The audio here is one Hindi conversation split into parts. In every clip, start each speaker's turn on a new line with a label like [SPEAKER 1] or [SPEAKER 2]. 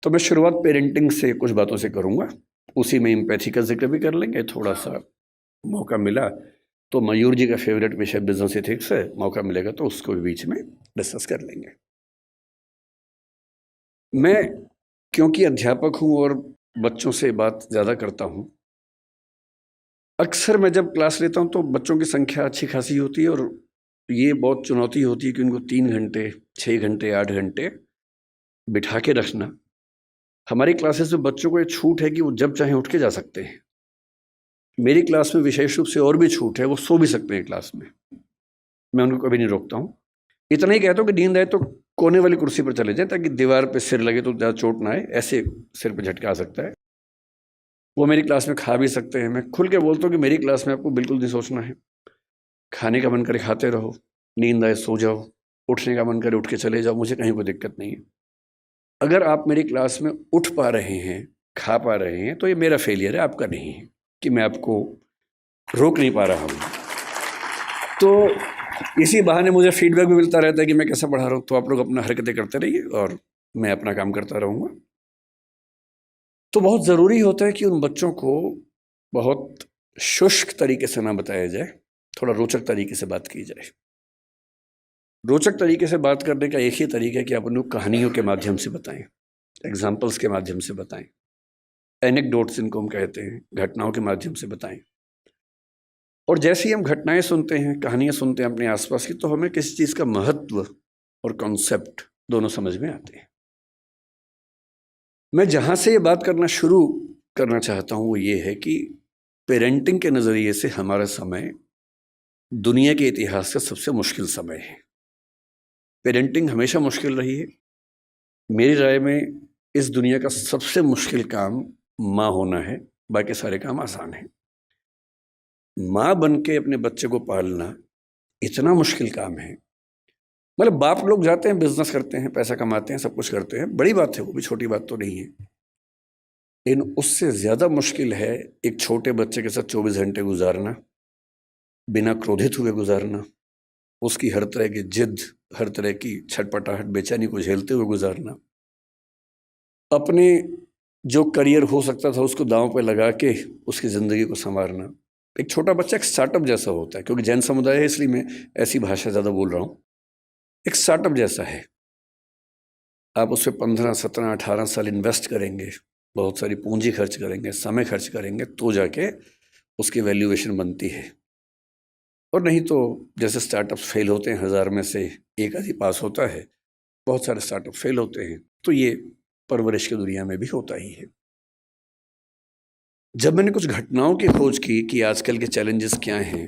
[SPEAKER 1] तो मैं शुरुआत पेरेंटिंग से कुछ बातों से करूँगा, उसी में एम्पैथी का जिक्र भी कर लेंगे। थोड़ा सा मौका मिला तो मयूर जी का फेवरेट विषय बिजनेस एथिक्स है, मौका मिलेगा तो उसको भी बीच में डिस्कस कर लेंगे। मैं क्योंकि अध्यापक हूँ और बच्चों से बात ज़्यादा करता हूँ, अक्सर मैं जब क्लास लेता हूँ तो बच्चों की संख्या अच्छी खासी होती है और ये बहुत चुनौती होती है कि उनको 3 घंटे 6 घंटे 8 घंटे बिठा के रखना। हमारी क्लासेस में बच्चों को ये छूट है कि वो जब चाहें उठ के जा सकते हैं। मेरी क्लास में विशेष रूप से और भी छूट है, वो सो भी सकते हैं क्लास में, मैं उनको कभी नहीं रोकता हूँ। इतना ही कहता हूँ कि नींद आए तो कोने वाली कुर्सी पर चले जाए ताकि दीवार पे सिर लगे तो ज़्यादा चोट ना आए, ऐसे सिर पे झटका आ सकता है। वो मेरी क्लास में खा भी सकते हैं। मैं खुल के बोलता हूँ कि मेरी क्लास में आपको बिल्कुल नहीं सोचना है, खाने का मन करे खाते रहो, नींद आए सो जाओ, उठने का मन करे उठ के चले जाओ, मुझे कहीं कोई दिक्कत नहीं है। अगर आप मेरी क्लास में उठ पा रहे हैं, खा पा रहे हैं, तो ये मेरा फेलियर है, आपका नहीं है कि मैं आपको रोक नहीं पा रहा हूँ। तो इसी बहाने मुझे फीडबैक भी मिलता रहता है कि मैं कैसा पढ़ा रहा हूँ। तो आप लोग अपना हरकतें करते रहिए और मैं अपना काम करता रहूँगा। तो बहुत ज़रूरी होता है कि उन बच्चों को बहुत शुष्क तरीके से ना बताया जाए, थोड़ा रोचक तरीके से बात की जाए। रोचक तरीके से बात करने का एक ही तरीका है कि आप उनको कहानियों के माध्यम से बताएं, एग्जाम्पल्स के माध्यम से बताएं, एनेक्डोट्स इनको हम कहते हैं, घटनाओं के माध्यम से बताएं। और जैसे ही हम घटनाएं सुनते हैं, कहानियां सुनते हैं अपने आसपास की, तो हमें किसी चीज़ का महत्व और कॉन्सेप्ट दोनों समझ में आते हैं। मैं जहाँ से ये बात करना शुरू करना चाहता हूँ वो ये है कि पेरेंटिंग के नज़रिए से हमारा समय दुनिया के इतिहास का सबसे मुश्किल समय है। पेरेंटिंग हमेशा मुश्किल रही है। मेरी राय में इस दुनिया का सबसे मुश्किल काम माँ होना है, बाकी सारे काम आसान हैं। माँ बन के अपने बच्चे को पालना इतना मुश्किल काम है। मतलब बाप लोग जाते हैं, बिजनेस करते हैं, पैसा कमाते हैं, सब कुछ करते हैं, बड़ी बात है, वो भी छोटी बात तो नहीं है। लेकिन उससे ज़्यादा मुश्किल है एक छोटे बच्चे के साथ 24 घंटे गुजारना, बिना क्रोधित हुए गुजारना, उसकी हर तरह की जिद, हर तरह की छटपटाहट, बेचैनी को झेलते हुए गुजारना, अपने जो करियर हो सकता था उसको दांव पे लगा के उसकी ज़िंदगी को संवारना। एक छोटा बच्चा एक स्टार्टअप जैसा होता है, क्योंकि जैन समुदाय है इसलिए मैं ऐसी भाषा ज़्यादा बोल रहा हूँ। एक स्टार्टअप जैसा है, आप उस पर 15, 17, 18 साल इन्वेस्ट करेंगे, बहुत सारी पूंजी खर्च करेंगे, समय खर्च करेंगे, तो जाके उसकी वैल्यूएशन बनती है। और नहीं तो जैसे स्टार्टअप फेल होते हैं, 1000 में से एक आधी पास होता है, बहुत सारे स्टार्टअप फेल होते हैं। तो ये परवरिश की दुनिया में भी होता ही है। जब मैंने कुछ घटनाओं की खोज की कि आजकल के चैलेंजेस क्या हैं,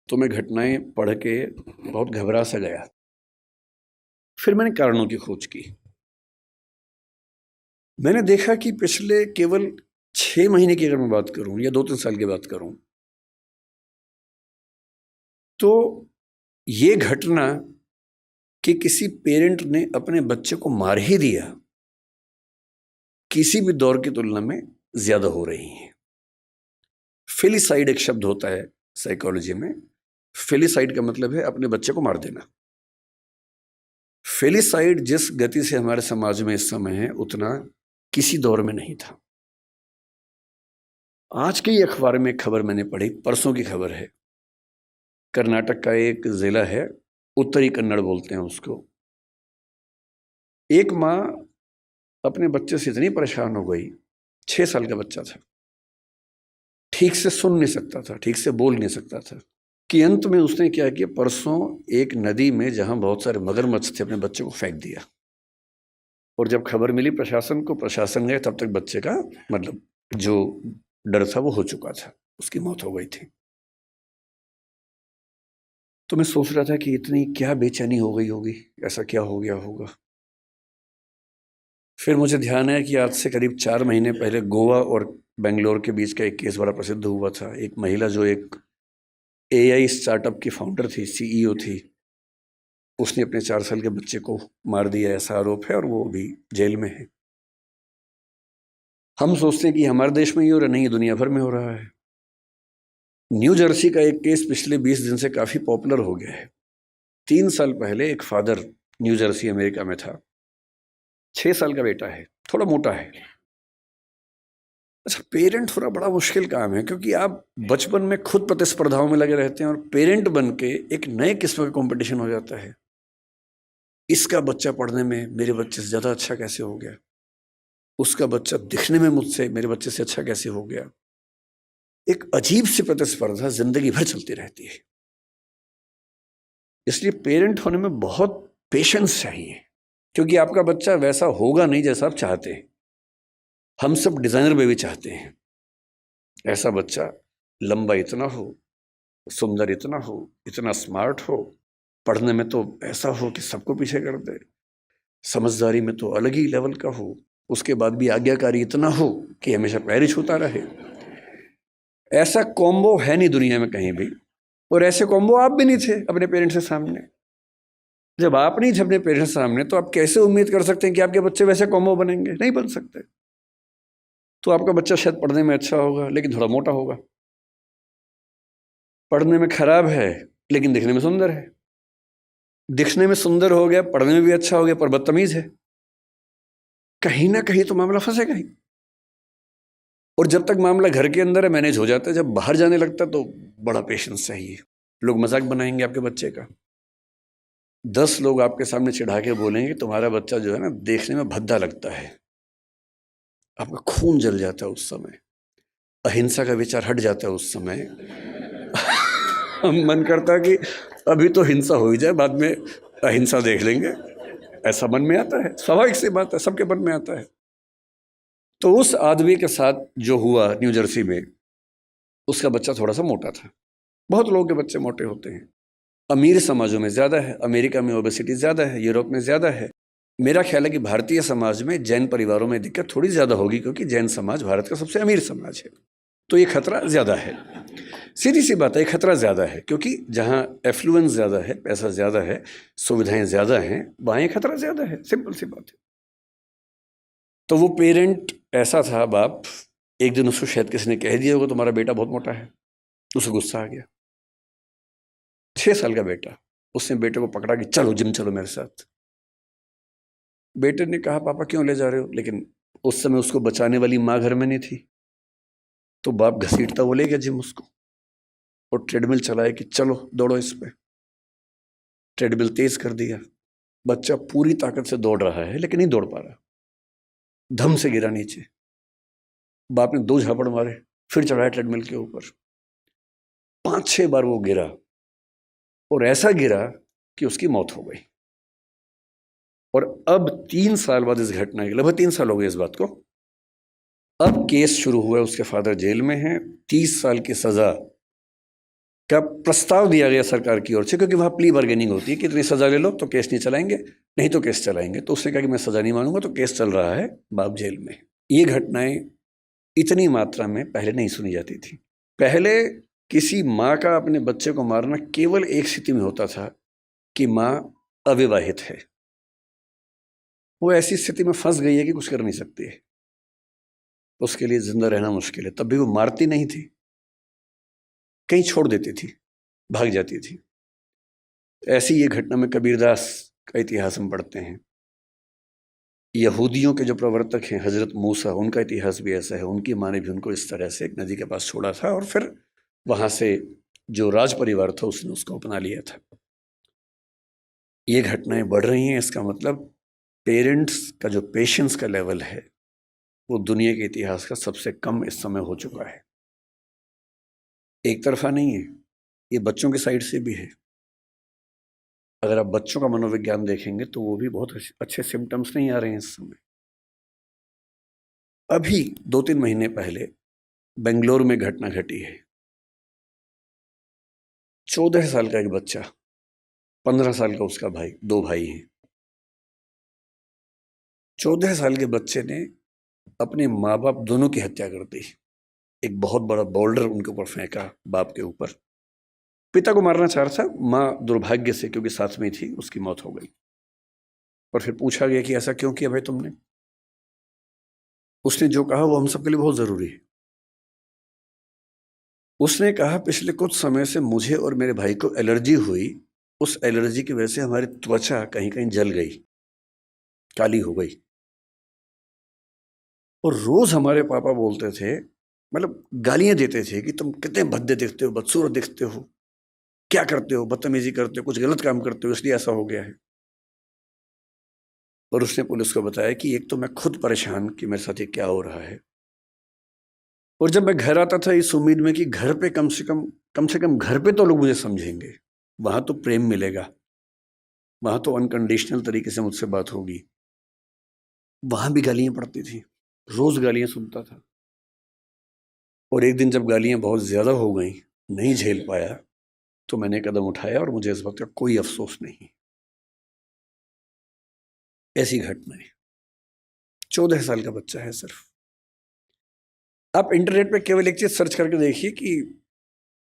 [SPEAKER 1] तो मैं घटनाएं पढ़ के बहुत घबरा सा गया। फिर मैंने कारणों की खोज की। मैंने देखा कि पिछले केवल 6 महीने की अगर मैं बात करूं या 2-3 साल की बात करूं, तो ये घटना कि किसी पेरेंट ने अपने बच्चे को मार ही दिया, किसी भी दौर की तुलना में ज्यादा हो रही है। फिलिसाइड एक शब्द होता है साइकोलॉजी में। फिलिसाइड का मतलब है अपने बच्चे को मार देना। फिलिसाइड जिस गति से हमारे समाज में इस समय है, उतना किसी दौर में नहीं था। आज के ही अखबार में एक खबर मैंने पढ़ी, परसों की खबर है। कर्नाटक का एक जिला है, उत्तरी कन्नड़ बोलते हैं उसको। एक माँ अपने बच्चे से इतनी परेशान हो गई, 6 साल का बच्चा था, ठीक से सुन नहीं सकता था, ठीक से बोल नहीं सकता था, कि अंत में उसने क्या किया, परसों एक नदी में जहां बहुत सारे मगरमच्छ थे, अपने बच्चे को फेंक दिया। और जब खबर मिली प्रशासन को, प्रशासन गए, तब तक बच्चे का मतलब जो डर था वो हो चुका था, उसकी मौत हो गई थी। तो मैं सोच रहा था कि इतनी क्या बेचैनी हो गई होगी, ऐसा क्या हो गया होगा। फिर मुझे ध्यान आया कि आज से करीब 4 महीने पहले गोवा और बेंगलोर के बीच का एक केस बड़ा प्रसिद्ध हुआ था। एक महिला जो एक एआई स्टार्टअप की फाउंडर थी, सीईओ थी, उसने अपने 4 साल के बच्चे को मार दिया, ऐसा आरोप है, और वो अभी जेल में है। हम सोचते हैं कि हमारे देश में ही हो रहा, नहीं, दुनिया भर में हो रहा है। न्यू जर्सी का एक केस पिछले 20 दिन से काफ़ी पॉपुलर हो गया है। 3 साल पहले एक फादर न्यू जर्सी अमेरिका में था, 6 साल का बेटा है, थोड़ा मोटा है। अच्छा, पेरेंट होना बड़ा मुश्किल काम है, क्योंकि आप बचपन में खुद प्रतिस्पर्धाओं में लगे रहते हैं और पेरेंट बन के एक नए किस्म का कंपटीशन हो जाता है। इसका बच्चा पढ़ने में मेरे बच्चे से ज़्यादा अच्छा कैसे हो गया, उसका बच्चा दिखने में मुझसे मेरे बच्चे से अच्छा कैसे हो गया। एक अजीब सी प्रतिस्पर्धा जिंदगी भर चलती रहती है। इसलिए पेरेंट होने में बहुत पेशेंस चाहिए, क्योंकि आपका बच्चा वैसा होगा नहीं जैसा आप चाहते हैं। हम सब डिजाइनर बेबी चाहते हैं, ऐसा बच्चा लंबा इतना हो, सुंदर इतना हो, इतना स्मार्ट हो, पढ़ने में तो ऐसा हो कि सबको पीछे कर दे, समझदारी में तो अलग ही लेवल का हो, उसके बाद भी आज्ञाकारी इतना हो कि हमेशा पैर ही छूता रहे। ऐसा कॉम्बो है नहीं दुनिया में कहीं भी, और ऐसे कॉम्बो आप भी नहीं थे अपने पेरेंट्स के सामने। जब आप नहीं थे अपने पेरेंट्स के सामने, तो आप कैसे उम्मीद कर सकते हैं कि आपके बच्चे वैसे कॉम्बो बनेंगे? नहीं बन सकते। तो आपका बच्चा शायद पढ़ने में अच्छा होगा लेकिन थोड़ा मोटा होगा, पढ़ने में खराब है लेकिन दिखने में सुंदर है, दिखने में सुंदर हो गया, पढ़ने में भी अच्छा हो गया, पर बदतमीज है। कहीं ना कहीं तो मामला फंसेगा ही। और जब तक मामला घर के अंदर है मैनेज हो जाता है, जब बाहर जाने लगता है तो बड़ा पेशेंस चाहिए। लोग मजाक बनाएंगे आपके बच्चे का, 10 लोग आपके सामने चिढ़ा के बोलेंगे तुम्हारा बच्चा जो है ना देखने में भद्दा लगता है, आपका खून जल जाता है उस समय, अहिंसा का विचार हट जाता है उस समय। मन करता है कि अभी तो हिंसा हो ही जाए, बाद में अहिंसा देख लेंगे। ऐसा मन में आता है, स्वाभाविक सी बात है, सबके मन में आता है। तो उस आदमी के साथ जो हुआ न्यू जर्सी में, उसका बच्चा थोड़ा सा मोटा था। बहुत लोगों के बच्चे मोटे होते हैं। अमीर समाजों में ज़्यादा है, अमेरिका में ओबेसिटी ज़्यादा है, यूरोप में ज़्यादा है। मेरा ख्याल है कि भारतीय समाज में जैन परिवारों में दिक्कत थोड़ी ज़्यादा होगी, क्योंकि जैन समाज भारत का सबसे अमीर समाज है। तो ये खतरा ज़्यादा है, सीधी सी बात है, ये खतरा ज़्यादा है, क्योंकि जहाँ एफ्लुएंस ज़्यादा है, पैसा ज़्यादा है, सुविधाएं ज़्यादा हैं, वहाँ ये खतरा ज़्यादा है। सिंपल सी बात है। तो वो पेरेंट ऐसा था, बाप, एक दिन उसको शायद किसी ने कह दिया होगा तुम्हारा बेटा बहुत मोटा है, उसे गुस्सा आ गया। 6 साल का बेटा, उसने बेटे को पकड़ा कि चलो जिम चलो मेरे साथ। बेटे ने कहा पापा क्यों ले जा रहे हो, लेकिन उस समय उसको बचाने वाली माँ घर में नहीं थी, तो बाप घसीटता वो ले गया जिम उसको, और ट्रेडमिल चलाया कि चलो दौड़ो इस पे। ट्रेडमिल तेज कर दिया, बच्चा पूरी ताकत से दौड़ रहा है लेकिन नहीं दौड़ पा रहा, धम से गिरा नीचे। बाप ने 2 झापड़ मारे, फिर चढ़ाया ट्रेडमिल के ऊपर। 5-6 बार वो गिरा, और ऐसा गिरा कि उसकी मौत हो गई। और अब 3 साल बाद इस घटना के, लगभग 3 साल हो गए इस बात को, अब केस शुरू हुआ है, उसके फादर जेल में हैं। 30 साल की सजा का प्रस्ताव दिया गया सरकार की ओर से, क्योंकि वहाँ प्ली बार्गेनिंग होती है कि इतनी सजा ले लो तो केस नहीं चलाएंगे, नहीं तो केस चलाएंगे। तो उसने कहा कि मैं सजा नहीं मानूंगा, तो केस चल रहा है, बाप जेल में। ये घटनाएं इतनी मात्रा में पहले नहीं सुनी जाती थी। पहले किसी माँ का अपने बच्चे को मारना केवल एक स्थिति में होता था कि माँ अविवाहित है, वो ऐसी स्थिति में फंस गई है कि कुछ कर नहीं सकती है, उसके लिए जिंदा रहना मुश्किल है। तब भी वो मारती नहीं थी, कहीं छोड़ देती थी, भाग जाती थी। ऐसी ये घटना में कबीरदास का इतिहास हम पढ़ते हैं। यहूदियों के जो प्रवर्तक हैं हजरत मूसा, उनका इतिहास भी ऐसा है। उनकी माँ ने भी उनको इस तरह से एक नदी के पास छोड़ा था, और फिर वहां से जो राज परिवार था उसने उसको अपना लिया था। ये घटनाएं बढ़ रही हैं, इसका मतलब पेरेंट्स का जो पेशेंस का लेवल है वो दुनिया के इतिहास का सबसे कम इस समय हो चुका है। एक तरफा नहीं है, ये बच्चों की साइड से भी है। अगर आप बच्चों का मनोविज्ञान देखेंगे तो वो भी बहुत अच्छे सिम्टम्स नहीं आ रहे हैं इस समय। अभी 2-3 महीने पहले बेंगलोर में घटना घटी है। 14 साल का एक बच्चा, 15 साल का उसका भाई, 2 भाई हैं। 14 साल के बच्चे ने अपने माँ बाप दोनों की हत्या कर दी। एक बहुत बड़ा बोल्डर उनके ऊपर फेंका, बाप के ऊपर। पिता को मारना चाह रहा था, माँ दुर्भाग्य से क्योंकि साथ में थी उसकी मौत हो गई। और फिर पूछा गया कि ऐसा क्यों किया भाई तुमने? उसने जो कहा वो हम सबके लिए बहुत जरूरी है। उसने कहा पिछले कुछ समय से मुझे और मेरे भाई को एलर्जी हुई, उस एलर्जी की वजह से हमारी त्वचा कहीं कहीं जल गई, काली हो गई। और रोज़ हमारे पापा बोलते थे, मतलब गालियाँ देते थे कि तुम कितने भद्दे दिखते हो, बदसूरत दिखते हो, क्या करते हो, बदतमीजी करते हो, कुछ गलत काम करते हो, इसलिए ऐसा हो गया है। और उसने पुलिस को बताया कि एक तो मैं खुद परेशान कि मेरे साथ ये क्या हो रहा है, और जब मैं घर आता था इस उम्मीद में कि घर पे कम से कम घर पे तो लोग मुझे समझेंगे, वहाँ तो प्रेम मिलेगा, वहाँ तो अनकंडीशनल तरीके से मुझसे बात होगी। वहाँ भी गालियाँ पड़ती थी, रोज़ गालियाँ सुनता था। और एक दिन जब गालियाँ बहुत ज़्यादा हो गई, नहीं झेल पाया, तो मैंने कदम उठाया और मुझे इस वक्त का कोई अफसोस नहीं। ऐसी घटनाएं। 14 साल का बच्चा है सिर्फ। आप इंटरनेट पे केवल एक चीज़ सर्च करके देखिए कि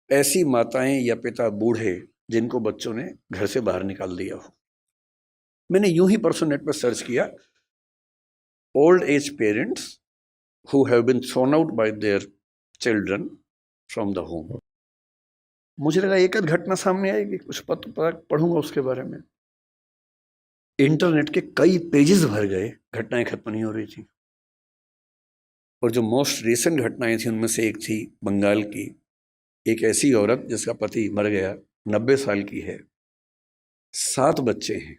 [SPEAKER 1] ऐसी माताएं या पिता बूढ़े जिनको बच्चों ने घर से बाहर निकाल दिया हो। मैंने यूं ही परसों नेट पर सर्च किया, old age parents who have been thrown out by their children from the home. मुझे लगा एक आध घटना सामने आएगी, कुछ पता पढ़ूंगा उसके बारे में। इंटरनेट के कई पेजेस भर गए, घटनाएं खत्म नहीं हो रही थी। और जो मोस्ट रिसेंट घटनाएं थी उनमें से एक थी बंगाल की, एक ऐसी औरत जिसका पति मर गया, 90 साल की है, 7 बच्चे हैं।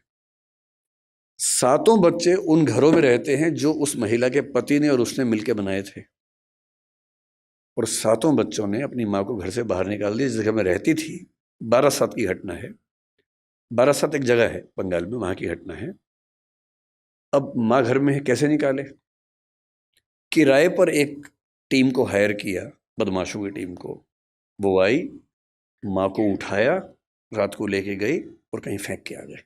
[SPEAKER 1] 7 बच्चे उन घरों में रहते हैं जो उस महिला के पति ने और उसने मिलकर बनाए थे। और 7 बच्चों ने अपनी माँ को घर से बाहर निकाल दिया, जिस जगह में रहती थी। बारासात की घटना है। बारासात एक जगह है बंगाल में, वहाँ की घटना है। अब माँ घर में है, कैसे निकाले? किराए पर एक टीम को हायर किया, बदमाशों की टीम को। वो आई, माँ को उठाया, रात को लेके गई और कहीं फेंक के आ गए,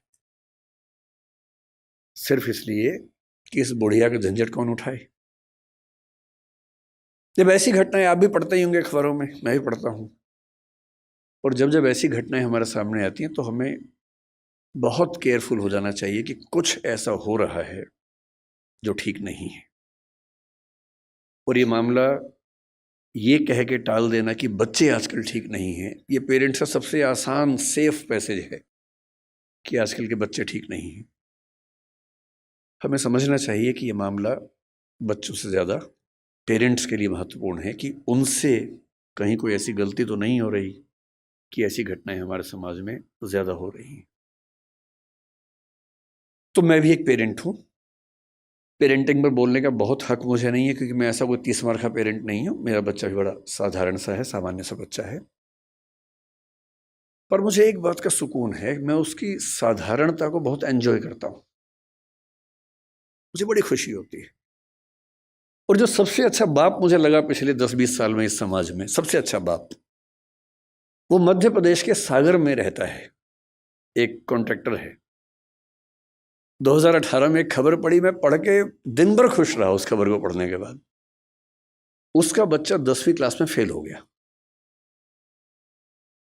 [SPEAKER 1] सिर्फ इसलिए कि इस बुढ़िया के झंझट कौन उठाए। जब ऐसी घटनाएं, आप भी पढ़ते ही होंगे अखबारों में, मैं भी पढ़ता हूँ, और जब जब ऐसी घटनाएं हमारे सामने आती हैं तो हमें बहुत केयरफुल हो जाना चाहिए कि कुछ ऐसा हो रहा है जो ठीक नहीं है। और ये मामला ये कह के टाल देना कि बच्चे आजकल ठीक नहीं हैं, ये पेरेंट्स का सबसे आसान सेफ मैसेज है कि आजकल के बच्चे ठीक नहीं हैं। हमें समझना चाहिए कि ये मामला बच्चों से ज़्यादा पेरेंट्स के लिए महत्वपूर्ण है, कि उनसे कहीं कोई ऐसी गलती तो नहीं हो रही कि ऐसी घटनाएं हमारे समाज में ज़्यादा हो रही हैं। तो मैं भी एक पेरेंट हूँ। पेरेंटिंग पर बोलने का बहुत हक मुझे नहीं है, क्योंकि मैं ऐसा कोई 30 मार का पेरेंट नहीं हूँ। मेरा बच्चा भी बड़ा साधारण सा है, सामान्य सा बच्चा है। पर मुझे एक बात का सुकून है, मैं उसकी साधारणता को बहुत एंजॉय करता हूँ, मुझे बड़ी खुशी होती है। और जो सबसे अच्छा बाप मुझे लगा पिछले 10-20 साल में इस समाज में, सबसे अच्छा बाप, वो मध्य प्रदेश के सागर में रहता है, एक कॉन्ट्रैक्टर है। 2018 में एक खबर पड़ी, मैं पढ़ के दिन भर खुश रहा उस खबर को पढ़ने के बाद। उसका बच्चा 10वीं क्लास में फेल हो गया।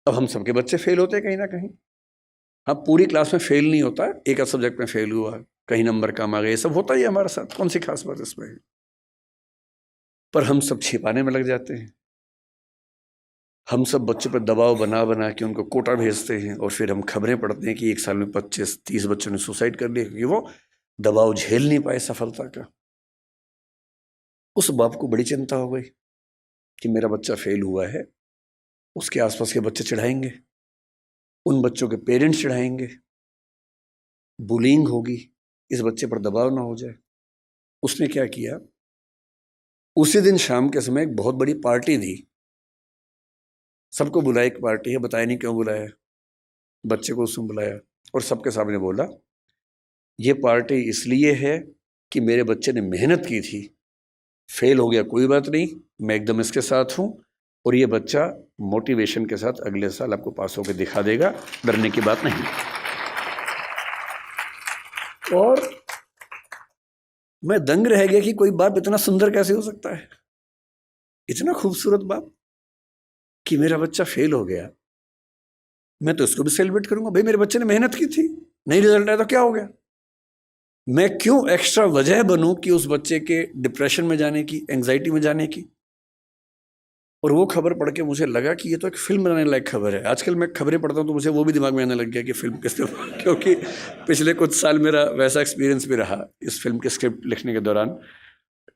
[SPEAKER 1] अब हम सबके बच्चे फेल होते हैं कहीं ना कहीं। हाँ, पूरी क्लास में फेल नहीं होता, एक सब्जेक्ट में फेल हुआ, कहीं नंबर कम आ गए, ये सब होता ही है हमारे साथ, कौन सी खास बात इसमें है। पर हम सब छिपाने में लग जाते हैं। हम सब बच्चों पर दबाव बना बना के उनको कोटा भेजते हैं, और फिर हम खबरें पढ़ते हैं कि एक साल में 25-30 बच्चों ने सुसाइड कर लिया, क्योंकि वो दबाव झेल नहीं पाए सफलता का। उस बाप को बड़ी चिंता हो गई कि मेरा बच्चा फेल हुआ है, उसके आसपास के बच्चे चिढ़ाएंगे, उन बच्चों के पेरेंट्स चिढ़ाएंगे, बुलिंग होगी, इस बच्चे पर दबाव ना हो जाए। उसने क्या किया, उसी दिन शाम के समय एक बहुत बड़ी पार्टी दी, सबको बुलाया, एक पार्टी है, बताया नहीं क्यों बुलाया, बच्चे को उसने बुलाया और सबके सामने बोला, ये पार्टी इसलिए है कि मेरे बच्चे ने मेहनत की थी, फेल हो गया कोई बात नहीं, मैं एकदम इसके साथ हूँ, और ये बच्चा मोटिवेशन के साथ अगले साल आपको पास होकर दिखा देगा, डरने की बात नहीं। और मैं दंग रह गया कि कोई बाप इतना सुंदर कैसे हो सकता है, इतना खूबसूरत बाप, कि मेरा बच्चा फेल हो गया, मैं तो इसको भी सेलिब्रेट करूंगा। भाई, मेरे बच्चे ने मेहनत की थी, नहीं रिजल्ट आया तो क्या हो गया, मैं क्यों एक्स्ट्रा वजह बनूं कि उस बच्चे के डिप्रेशन में जाने की, एंग्जाइटी में जाने की। और वो खबर पढ़ के मुझे लगा कि ये तो एक फिल्म बनाने लायक खबर है। आजकल मैं खबरें पढ़ता हूँ तो मुझे वो भी दिमाग में आने लग गया कि फिल्म किस तरह, क्योंकि पिछले कुछ साल मेरा वैसा एक्सपीरियंस भी रहा इस फिल्म की स्क्रिप्ट लिखने के दौरान।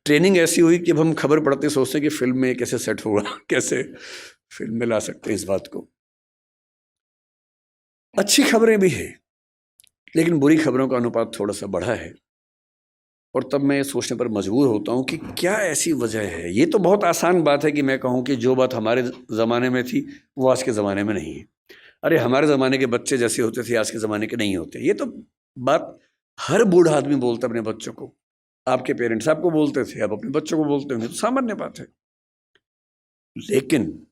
[SPEAKER 1] ट्रेनिंग ऐसी हुई कि अब हम खबर पढ़ते सोचते हैं कि फिल्म में कैसे सेट होगा, कैसे फिल्म में ला सकते हैं इस बात को। अच्छी खबरें भी है, लेकिन बुरी खबरों का अनुपात थोड़ा सा बढ़ा है। और तब मैं ये सोचने पर मजबूर होता हूँ कि क्या ऐसी वजह है। ये तो बहुत आसान बात है कि मैं कहूँ कि जो बात हमारे ज़माने में थी वो आज के ज़माने में नहीं है। अरे हमारे ज़माने के बच्चे जैसे होते थे आज के ज़माने के नहीं होते। ये तो बात हर बूढ़ा आदमी बोलता है अपने बच्चों को। आपके पेरेंट्स आपको बोलते थे, आप अपने बच्चों को बोलते होंगे, तो सामान्य बात है। लेकिन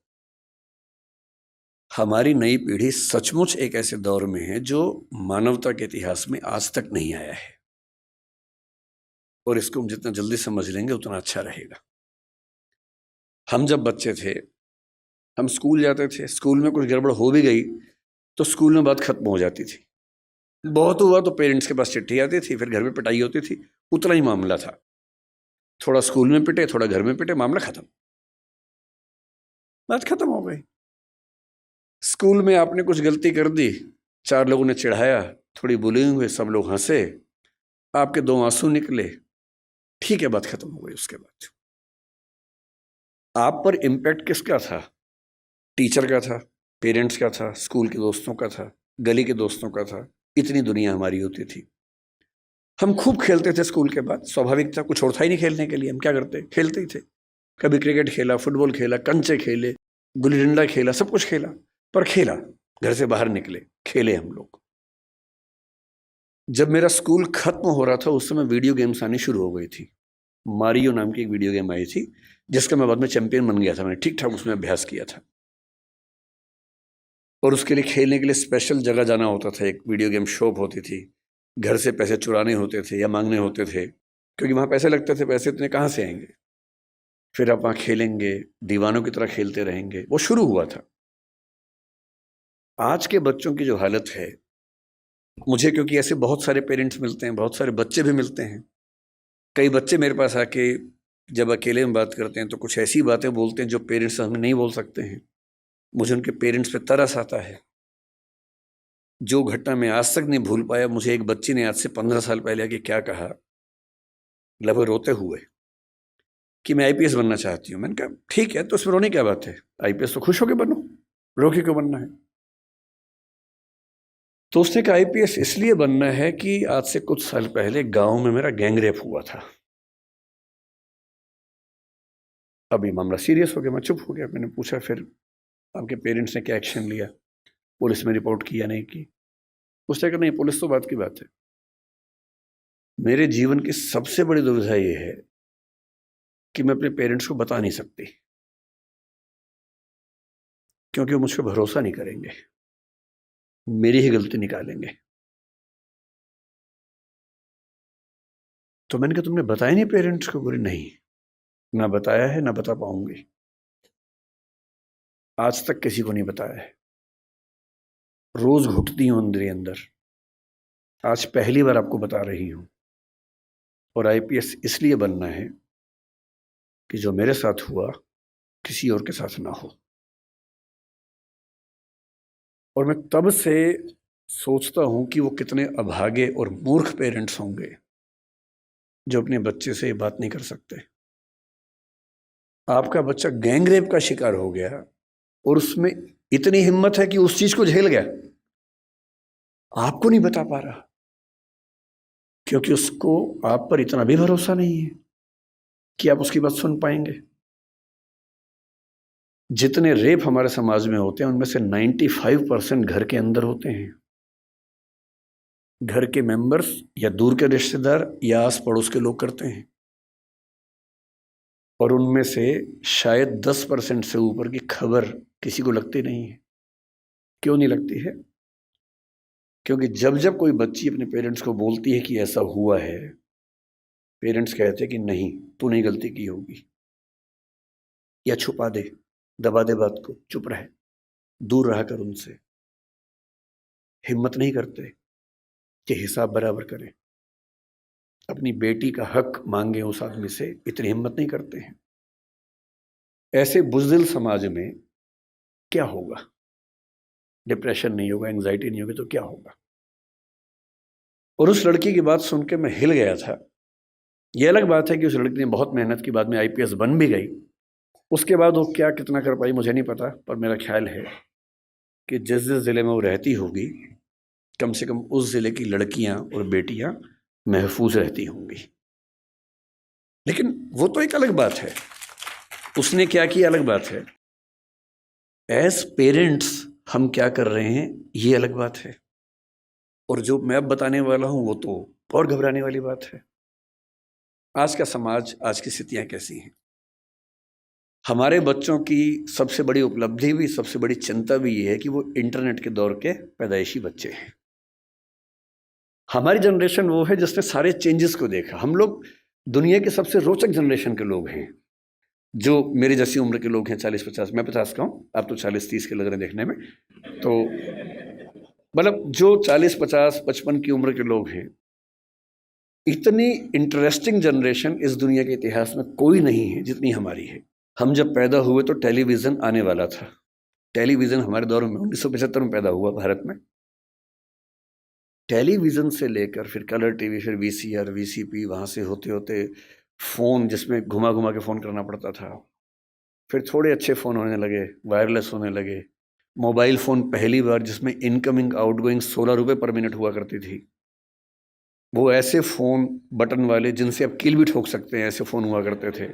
[SPEAKER 1] हमारी नई पीढ़ी सचमुच एक ऐसे दौर में है जो मानवता के इतिहास में आज तक नहीं आया है, और इसको हम जितना जल्दी समझ लेंगे उतना अच्छा रहेगा। हम जब बच्चे थे, हम स्कूल जाते थे, स्कूल में कुछ गड़बड़ हो भी गई तो स्कूल में बात खत्म हो जाती थी। बहुत हुआ तो पेरेंट्स के पास चिट्ठी आती थी, फिर घर में पिटाई होती थी, उतना ही मामला था। थोड़ा स्कूल में पिटे, थोड़ा घर में पिटे, मामला खत्म, बात खत्म हो गई। स्कूल में आपने कुछ गलती कर दी, चार लोगों ने चिढ़ाया, थोड़ी बुलिंग हुई, सब लोग हंसे, आपके दो आंसू निकले, ठीक है, बात खत्म हो गई। उसके बाद आप पर इम्पैक्ट किसका था? टीचर का था, पेरेंट्स का था, स्कूल के दोस्तों का था, गली के दोस्तों का था। इतनी दुनिया हमारी होती थी। हम खूब खेलते थे स्कूल के बाद, स्वाभाविक था, कुछ और था ही नहीं खेलने के लिए। हम क्या करते? खेलते ही थे। कभी क्रिकेट खेला, फुटबॉल खेला, कंचे खेले, गुल्ली डंडा खेला, सब कुछ खेला। पर खेला, घर से बाहर निकले, खेले हम लोग। जब मेरा स्कूल खत्म हो रहा था उस समय वीडियो गेम्स आनी शुरू हो गई थी। मारियो नाम की एक वीडियो गेम आई थी जिसका मैं बाद में चैंपियन बन गया था। मैंने ठीक ठाक उसमें अभ्यास किया था, और उसके लिए खेलने के लिए स्पेशल जगह जाना होता था। एक वीडियो गेम शॉप होती थी, घर से पैसे चुराने होते थे या मांगने होते थे, क्योंकि वहाँ पैसे लगते थे। पैसे इतने कहाँ से आएंगे? फिर आप वहाँ खेलेंगे, दीवानों की तरह खेलते रहेंगे। वो शुरू हुआ था। आज के बच्चों की जो हालत है, मुझे क्योंकि ऐसे बहुत सारे पेरेंट्स मिलते हैं, बहुत सारे बच्चे भी मिलते हैं। कई बच्चे मेरे पास आके जब अकेले में बात करते हैं तो कुछ ऐसी बातें बोलते हैं जो पेरेंट्स हमें नहीं बोल सकते हैं। मुझे उनके पेरेंट्स पे तरस आता है। जो घटना मैं आज तक नहीं भूल पाया, मुझे एक बच्ची ने आज से 15 साल पहले आके क्या कहा, लगभग रोते हुए, कि मैं आईपीएस बनना चाहती हूँ। मैंने कहा ठीक है, तो उसमें रोने क्या बात है? आईपीएस तो खुश होकर बनो, रो के क्यों बनना है? तो उसने कहा आईपीएस इसलिए बनना है कि आज से कुछ साल पहले गांव में मेरा गैंग रेप हुआ था। अभी मामला सीरियस हो गया, मैं चुप हो गया। मैंने पूछा फिर आपके पेरेंट्स ने क्या एक्शन लिया? पुलिस में रिपोर्ट किया नहीं की? उसने कहा नहीं, पुलिस तो बात की बात है। मेरे जीवन की सबसे बड़ी दुविधा ये है कि मैं अपने पेरेंट्स को बता नहीं सकती, क्योंकि वो मुझ पर भरोसा नहीं करेंगे, मेरी ही गलती निकालेंगे। तो मैंने कहा तुमने बताया नहीं पेरेंट्स को? बोले नहीं, ना बताया है, ना बता पाऊंगी, आज तक किसी को नहीं बताया है। रोज घुटती हूं अंदर ही अंदर, आज पहली बार आपको बता रही हूं। और आईपीएस इसलिए बनना है कि जो मेरे साथ हुआ किसी और के साथ ना हो। और मैं तब से सोचता हूं कि वो कितने अभागे और मूर्ख पेरेंट्स होंगे जो अपने बच्चे से ये बात नहीं कर सकते। आपका बच्चा गैंगरेप का शिकार हो गया और उसमें इतनी हिम्मत है कि उस चीज को झेल गया, आपको नहीं बता पा रहा, क्योंकि उसको आप पर इतना भी भरोसा नहीं है कि आप उसकी बात सुन पाएंगे। जितने रेप हमारे समाज में होते हैं उनमें से 95% घर के अंदर होते हैं। घर के मेंबर्स या दूर के रिश्तेदार या आस पड़ोस के लोग करते हैं। और उनमें से शायद 10% से ऊपर की खबर किसी को लगती नहीं है। क्यों नहीं लगती है? क्योंकि जब जब कोई बच्ची अपने पेरेंट्स को बोलती है कि ऐसा हुआ है, पेरेंट्स कहते हैं कि नहीं, तूने गलती की होगी, या छुपा दे, दबा दे बात को, चुप रहे, दूर रहा कर उनसे। हिम्मत नहीं करते कि हिसाब बराबर करें, अपनी बेटी का हक मांगे उस आदमी से, इतनी हिम्मत नहीं करते हैं। ऐसे बुज़दिल समाज में क्या होगा? डिप्रेशन नहीं होगा, एंजाइटी नहीं होगी तो क्या होगा? और उस लड़की की बात सुन के मैं हिल गया था ये अलग बात है कि उस लड़की ने बहुत मेहनत की, बाद में आईपीएस बन भी गई। उसके बाद वो क्या कितना कर पाई मुझे नहीं पता, पर मेरा ख्याल है कि जिस जिस ज़िले में वो रहती होगी, कम से कम उस ज़िले की लड़कियां और बेटियां महफूज रहती होंगी। लेकिन वो तो एक अलग बात है, उसने क्या किया अलग बात है। एज पेरेंट्स हम क्या कर रहे हैं ये अलग बात है। और जो मैं अब बताने वाला हूं वो तो और घबराने वाली बात है। आज का समाज, आज की स्थितियां कैसी हैं। हमारे बच्चों की सबसे बड़ी उपलब्धि भी, सबसे बड़ी चिंता भी ये है कि वो इंटरनेट के दौर के पैदाइशी बच्चे हैं। हमारी जनरेशन वो है जिसने सारे चेंजेस को देखा। हम लोग दुनिया के सबसे रोचक जनरेशन के लोग हैं, जो मेरी जैसी उम्र के लोग हैं, 40-50। मैं 50 का हूँ, आप तो 40-30 के लग रहे हैं देखने में। तो मतलब जो 40-50-55 की उम्र के लोग हैं, इतनी इंटरेस्टिंग जनरेशन इस दुनिया के इतिहास में कोई नहीं है जितनी हमारी है। हम जब पैदा हुए तो टेलीविज़न आने वाला था। टेलीविज़न हमारे दौर में 1975 में पैदा हुआ भारत में। टेलीविज़न से लेकर फिर कलर टीवी, फिर वीसीआर, वीसीपी, वहाँ से होते होते फ़ोन जिसमें घुमा घुमा के फ़ोन करना पड़ता था। फिर थोड़े अच्छे फ़ोन होने लगे, वायरलेस होने लगे। मोबाइल फ़ोन पहली बार जिसमें इनकमिंग आउटगोइंग 16 रुपये पर मिनट हुआ करती थी। वो ऐसे फ़ोन बटन वाले जिनसे आप कील भी ठोक सकते हैं, ऐसे फ़ोन हुआ करते थे।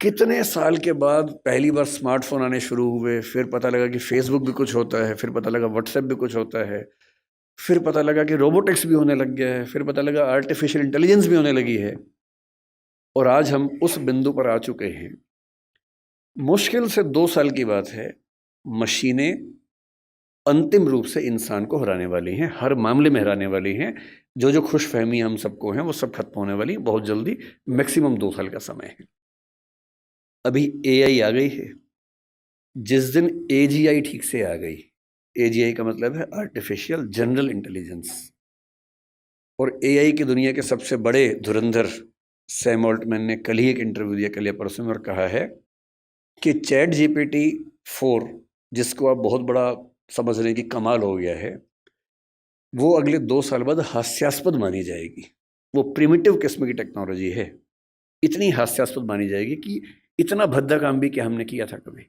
[SPEAKER 1] कितने साल के बाद पहली बार स्मार्टफोन आने शुरू हुए, फिर पता लगा कि फेसबुक भी कुछ होता है, फिर पता लगा व्हाट्सएप भी कुछ होता है, फिर पता लगा कि रोबोटिक्स भी होने लग गया है, फिर पता लगा आर्टिफिशियल इंटेलिजेंस भी होने लगी है। और आज हम उस बिंदु पर आ चुके हैं। मुश्किल से 2 साल की बात है, मशीनें अंतिम रूप से इंसान को हराने वाली हैं, हर मामले में हराने वाली हैं। जो जो खुशफहमी हम सबको हैं वो सब खत्म होने वाली, बहुत जल्दी, मैक्सिमम 2 साल का समय है। अभी एआई आ गई है। जिस दिन एजीआई ठीक से आ गई, एजीआई का मतलब है आर्टिफिशियल जनरल इंटेलिजेंस, और एआई की दुनिया के सबसे बड़े धुरंधर सैम ऑल्टमैन ने कल ही एक इंटरव्यू दिया, कल या परसों में, और कहा है कि चैट जीपीटी 4, जिसको आप बहुत बड़ा समझ रहे हैं कि कमाल हो गया है, वो अगले 2 साल बाद हास्यास्पद मानी जाएगी। वो प्रिमिटिव किस्म की टेक्नोलॉजी है, इतनी हास्यास्पद मानी जाएगी कि इतना भद्दा काम भी क्या हमने किया था कभी।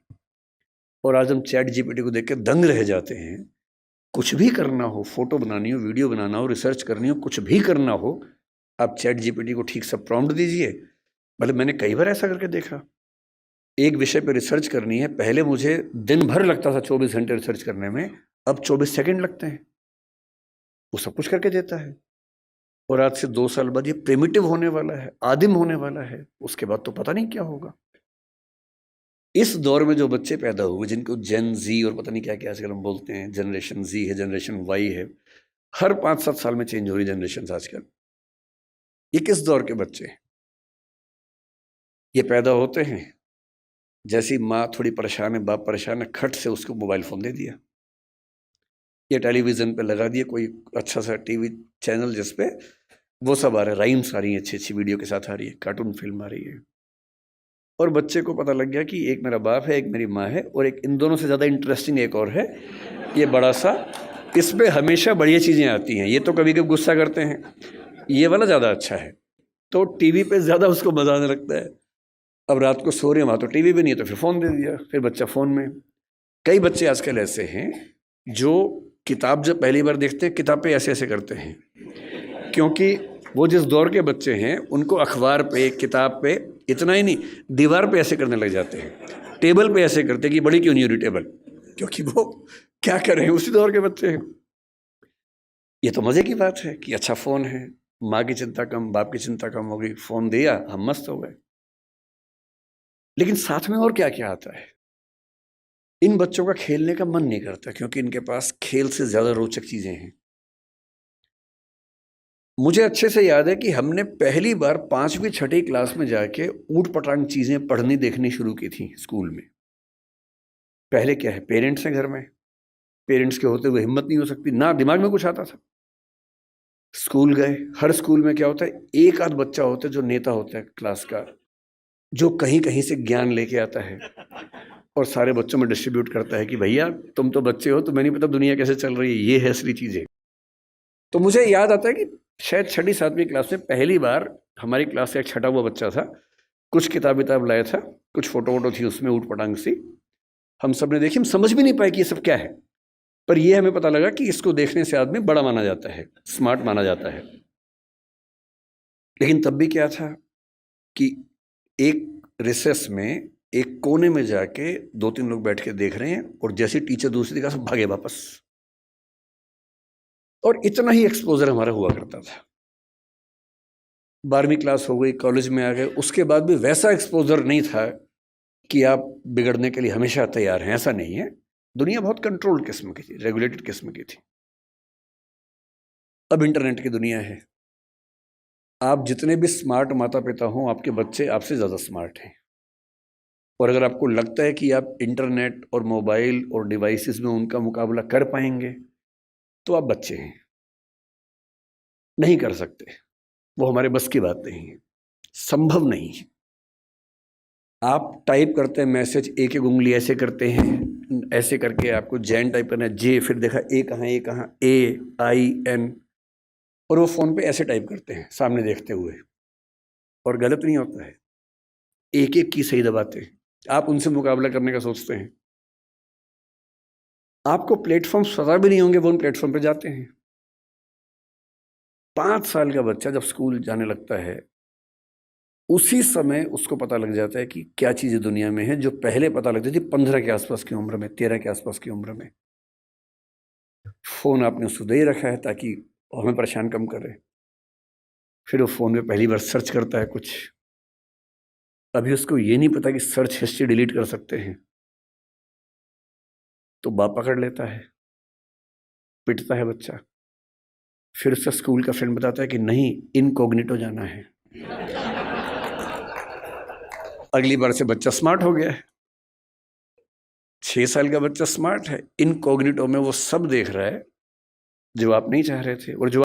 [SPEAKER 1] और आज हम चैट जीपीटी को देख के दंग रह जाते हैं। कुछ भी करना हो, फोटो बनानी हो, वीडियो बनाना हो, रिसर्च करनी हो, कुछ भी करना हो, आप चैट जीपीटी को ठीक से प्रॉम्प्ट दीजिए। मतलब मैंने कई बार ऐसा करके देखा। एक विषय पर रिसर्च करनी है, पहले मुझे दिन भर लगता था 24 घंटे रिसर्च करने में, अब 24 सेकंड लगते हैं। वो सब कुछ करके देता है। और आज से 2 साल बाद ये प्रिमिटिव होने वाला है, आदिम होने वाला है। उसके बाद तो पता नहीं क्या होगा। इस दौर में जो बच्चे पैदा हुए, जिनको जेन जी और पता नहीं क्या क्या आजकल हम बोलते हैं, जनरेशन जी है, जनरेशन वाई है, हर 5-7 साल में चेंज हो रही जनरेशन आजकल। ये किस दौर के बच्चे हैं? ये पैदा होते हैं, जैसी माँ थोड़ी परेशान है, बाप परेशान है, खट से उसको मोबाइल फ़ोन दे दिया, ये टेलीविज़न पे लगा दिया कोई अच्छा सा टीवी चैनल जिसपे वो सब आ रहा है, राइम्स आ रही हैं, अच्छी अच्छी वीडियो के साथ आ रही है, कार्टून फिल्म आ रही है। और बच्चे को पता लग गया कि एक मेरा बाप है, एक मेरी माँ है, और एक इन दोनों से ज़्यादा इंटरेस्टिंग एक और है, ये बड़ा सा, इस पे हमेशा बढ़िया चीज़ें आती हैं, ये तो कभी कभी गुस्सा करते हैं, ये वाला ज़्यादा अच्छा है। तो टीवी पे ज़्यादा उसको मज़ा आने लगता है। अब रात को सो रहे हैं, वहाँ तो टीवी भी नहीं है, तो फिर फ़ोन दे दिया, फिर बच्चा फ़ोन में। कई बच्चे आजकल ऐसे हैं जो किताब जब पहली बार देखते हैं, किताब पे ऐसे ऐसे करते हैं, क्योंकि वो जिस दौर के बच्चे हैं उनको अखबार पे, किताब पे, इतना ही नहीं, दीवार पे ऐसे करने लग जाते हैं, टेबल पे ऐसे करते हैं कि बड़ी क्यों नहीं हो रही टेबल, क्योंकि वो क्या कर रहे हैं, उसी दौर के बच्चे हैं। ये तो मज़े की बात है कि अच्छा फ़ोन है, माँ की चिंता कम, बाप की चिंता कम हो गई, फ़ोन दिया, हम मस्त हो गए। लेकिन साथ में और क्या क्या आता है। इन बच्चों का खेलने का मन नहीं करता, क्योंकि इनके पास खेल से ज़्यादा रोचक चीज़ें हैं। मुझे अच्छे से याद है कि हमने पहली बार 5वीं-6ठी क्लास में जाके ऊट पटांग चीज़ें पढ़नी देखनी शुरू की थी स्कूल में। पहले क्या है, पेरेंट्स हैं घर में, पेरेंट्स के होते हुए हिम्मत नहीं हो सकती, ना दिमाग में कुछ आता था। स्कूल गए, हर स्कूल में क्या होता है, एक आध बच्चा होता है जो नेता होता है क्लास का, जो कहीं कहीं से ज्ञान लेके आता है और सारे बच्चों में डिस्ट्रीब्यूट करता है कि भैया तुम तो बच्चे हो, तुम्हें नहीं पता दुनिया कैसे चल रही है, ये है असली चीज़ें। तो मुझे याद आता है कि शायद 6ठी 7वीं क्लास में पहली बार हमारी क्लास का एक छठा हुआ बच्चा था, कुछ किताब लाया था, कुछ फोटो वोटो थी उसमें ऊट पटांग सी, हम सब ने देखी, हम समझ भी नहीं पाए कि ये सब क्या है, पर ये हमें पता लगा कि इसको देखने से आदमी बड़ा माना जाता है, स्मार्ट माना जाता है। लेकिन तब भी क्या था कि एक रिसेस में एक कोने में जाके 2-3 लोग बैठ के देख रहे हैं, और जैसे टीचर दूसरी जगह से भागे वापस, और इतना ही एक्सपोजर हमारा हुआ करता था। 12वीं क्लास हो गई, कॉलेज में आ गए, उसके बाद भी वैसा एक्सपोजर नहीं था कि आप बिगड़ने के लिए हमेशा तैयार हैं, ऐसा नहीं है। दुनिया बहुत कंट्रोल्ड किस्म की थी, रेगुलेटेड किस्म की थी। अब इंटरनेट की दुनिया है, आप जितने भी स्मार्ट माता पिता हों, आपके बच्चे आपसे ज़्यादा स्मार्ट हैं। और अगर आपको लगता है कि आप इंटरनेट और मोबाइल और डिवाइसेस में उनका मुकाबला कर पाएंगे, तो आप बच्चे हैं, नहीं कर सकते, वो हमारे बस की बात नहीं है, संभव नहीं है। आप टाइप करते हैं मैसेज, एक एक उंगली ऐसे करते हैं, ऐसे करके आपको जैन टाइप करना है, जे, फिर देखा ए कहाँ, AIN, और वो फ़ोन पे ऐसे टाइप करते हैं सामने देखते हुए, और गलत नहीं होता है, एक एक की सही दबाते हैं। आप उनसे मुकाबला करने का सोचते हैं, आपको प्लेटफॉर्म पता भी नहीं होंगे, वो उन प्लेटफॉर्म पे जाते हैं। 5 साल का बच्चा जब स्कूल जाने लगता है, उसी समय उसको पता लग जाता है कि क्या चीज़ें दुनिया में है, जो पहले पता लगती थी 15 के आसपास की उम्र में, 13 के आसपास की उम्र में। फ़ोन आपने उसको दे रखा है ताकि हमें परेशान कम करे, फिर वो फ़ोन में पहली बार सर्च करता है कुछ, अभी उसको ये नहीं पता कि सर्च हिस्ट्री डिलीट कर सकते हैं, तो बाप पकड़ लेता है, पिटता है बच्चा, फिर उसका स्कूल का फ्रेंड बताता है कि नहीं, इनकॉग्निटो जाना है। अगली बार से बच्चा स्मार्ट हो गया है, 6 साल का बच्चा स्मार्ट है, इनकॉग्निटो में वो सब देख रहा है जो आप नहीं चाह रहे थे, और जो